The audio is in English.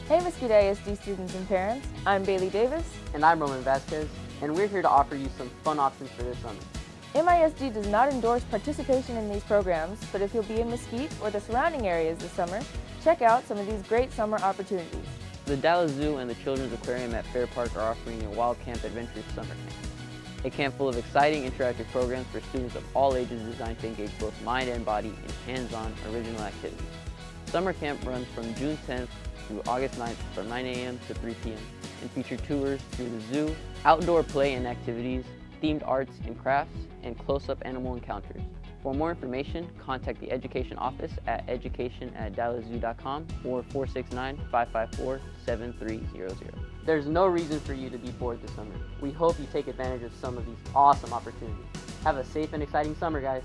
Hey Mosquito ISD students and parents, I'm Bailey Davis. And I'm Roman Vasquez, and we're here to offer you some fun options for this summer. MISD does not endorse participation in these programs, but if you'll be in Mesquite or the surrounding areas this summer, check out some of these great summer opportunities. The Dallas Zoo and the Children's Aquarium at Fair Park are offering a Wild Camp Adventures Summer Camp. A camp full of exciting interactive programs for students of all ages designed to engage both mind and body in hands-on original activities. Summer camp runs from June 10th through August 9th from 9 a.m. to 3 p.m. and feature tours through the zoo, outdoor play and activities, themed arts and crafts, and close-up animal encounters. For more information, contact the Education Office at education@dallaszoo.com or 469-554-7300. There's no reason for you to be bored this summer. We hope you take advantage of some of these awesome opportunities. Have a safe and exciting summer, guys.